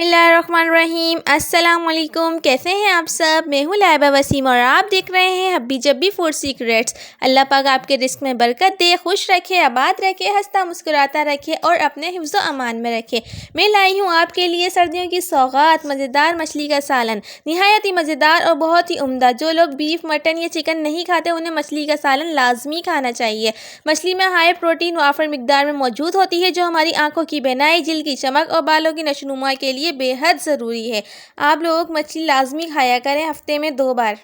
बिस्मिल्लाहिर्रहमानिर्रहीम। अस्सलाम वालेकुम। कैसे हैं आप सब? मैं हूँ लाइबा वसीम और आप देख रहे हैं हब्बी जब्बी फूड सीक्रेट्स। अल्लाह पाक आपके रिस्क में बरकत दे, खुश रखे, आबाद रखे, हंसता मुस्कुराता रखे और अपने हिफ्ज़ व अमान में रखे। मैं लाई हूँ आपके लिए सर्दियों की सौगात, मज़ेदार मछली का सालन, निहायत ही मज़ेदार और बहुत ही उम्दा। जो लोग बीफ, मटन या चिकन नहीं खाते उन्हें मछली का सालन लाजमी खाना चाहिए। मछली में हाई प्रोटीन वाफर मिकदार में मौजूद होती है, जो हमारी आँखों की बीनाई, जिल्द की चमक और बालों की नशोनुमा के लिए बेहद ज़रूरी है। आप लोग मछली लाजमी खाया करें, हफ्ते में 2 बार।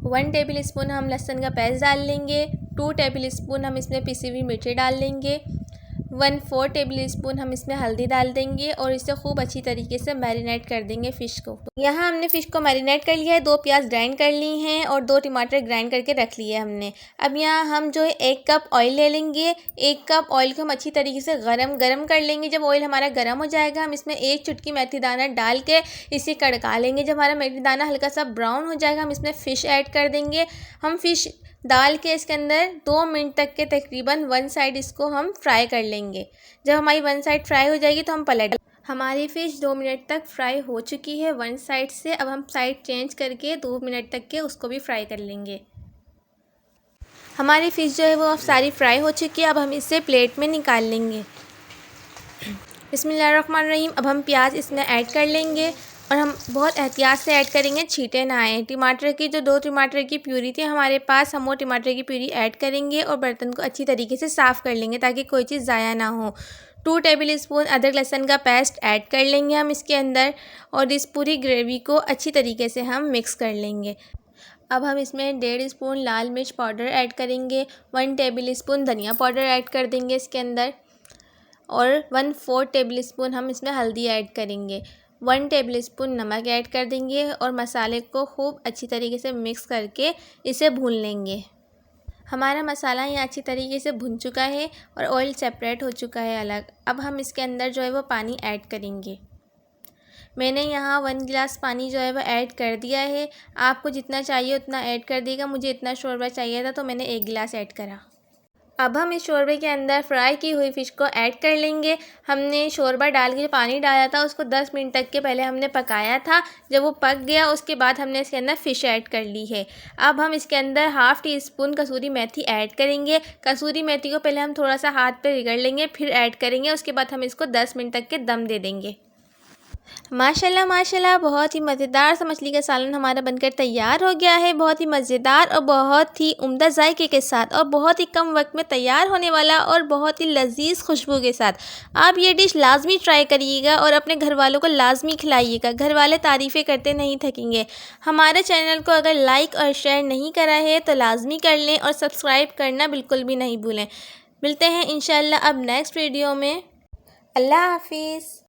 1 टेबल स्पून हम लहसुन का पेस्ट डाल लेंगे। 2 टेबल स्पून हम इसमें पिसी हुई मिर्ची डाल लेंगे। 1/4 टेबल स्पून हम इसमें हल्दी डाल देंगे और इसे खूब अच्छी तरीके से मैरिनेट कर देंगे फ़िश को। यहाँ हमने फ़िश को मैरिनेट कर लिया है। 2 प्याज ग्राइंड कर ली हैं और 2 टमाटर ग्राइंड करके रख लिए हमने। अब यहाँ हम जो है 1 कप ऑयल ले लेंगे। 1 कप ऑयल को हम अच्छी तरीके से गरम कर लेंगे। जब ऑयल हमारा गर्म हो जाएगा हम इसमें 1 चुटकी मेथी दाना डाल के इसे कड़का लेंगे। जब हमारा मेथी दाना हल्का सा ब्राउन हो जाएगा हम इसमें फ़िश ऐड कर देंगे। हम फ़िश डाल के इसके अंदर 2 मिनट तक के तकरीबन 1 साइड इसको हम फ्राई कर लेंगे। जब हमारी 1 साइड फ्राई हो जाएगी तो हम पलट। हमारी फ़िश 2 मिनट तक फ्राई हो चुकी है 1 साइड से। अब हम साइड चेंज करके 2 मिनट तक के उसको भी फ्राई कर लेंगे। हमारी फ़िश जो है वो अब सारी फ्राई हो चुकी है। अब हम इसे प्लेट में निकाल लेंगे। बिस्मिल्लाहिर्रहमानिर्रहीम। अब हम प्याज इसमें ऐड कर लेंगे और हम बहुत एहतियात से ऐड करेंगे, छींटे ना आए। टमाटर की जो 2 टमाटर की प्यूरी थी हमारे पास, हम वो टमाटर की प्यूरी ऐड करेंगे और बर्तन को अच्छी तरीके से साफ़ कर लेंगे ताकि कोई चीज़ ज़ाया ना हो। 2 टेबल स्पून अदरक लहसुन का पेस्ट ऐड कर लेंगे हम इसके अंदर और इस पूरी ग्रेवी को अच्छी तरीके से हम मिक्स कर लेंगे। अब हम इसमें 1.5 स्पून लाल मिर्च पाउडर ऐड करेंगे। 1 टेबल स्पून धनिया पाउडर ऐड कर देंगे इसके अंदर और 1/4 टेबल स्पून हम इसमें हल्दी ऐड करेंगे। 1 टेबल स्पून नमक ऐड कर देंगे और मसाले को खूब अच्छी तरीके से मिक्स करके इसे भून लेंगे। हमारा मसाला यहाँ अच्छी तरीके से भुन चुका है और ऑयल सेपरेट हो चुका है अलग। अब हम इसके अंदर जो है वो पानी ऐड करेंगे। मैंने यहाँ 1 गिलास पानी जो है वो ऐड कर दिया है। आपको जितना चाहिए उतना ऐड कर देगा। मुझे इतना शोरबा चाहिए था तो मैंने 1 गिलास ऐड करा। अब हम इस शोरबे के अंदर फ्राई की हुई फ़िश को ऐड कर लेंगे। हमने शोरबा डाल के जो पानी डाला था उसको 10 मिनट तक के पहले हमने पकाया था। जब वो पक गया उसके बाद हमने इसके अंदर फ़िश ऐड कर ली है। अब हम इसके अंदर 1/2 टीस्पून कसूरी मेथी ऐड करेंगे। कसूरी मेथी को पहले हम थोड़ा सा हाथ पे रगड़ लेंगे, फिर ऐड करेंगे। उसके बाद हम इसको 10 मिनट तक के दम दे देंगे। माशाल्लाह माशाल्लाह, बहुत ही मज़ेदार सा मछली का सालन हमारा बनकर तैयार हो गया है। बहुत ही मज़ेदार और बहुत ही उम्दा जायके के साथ और बहुत ही कम वक्त में तैयार होने वाला और बहुत ही लजीज खुशबू के साथ। आप ये डिश लाजमी ट्राई करिएगा और अपने घर वालों को लाजमी खिलाइएगा। घर वाले तारीफ़ें करते नहीं थकेंगे। हमारे चैनल को अगर लाइक और शेयर नहीं करा है तो लाजमी कर लें और सब्सक्राइब करना बिल्कुल भी नहीं भूलें। मिलते हैं इंशाअल्लाह अब नेक्स्ट वीडियो में। अल्लाह हाफिज़।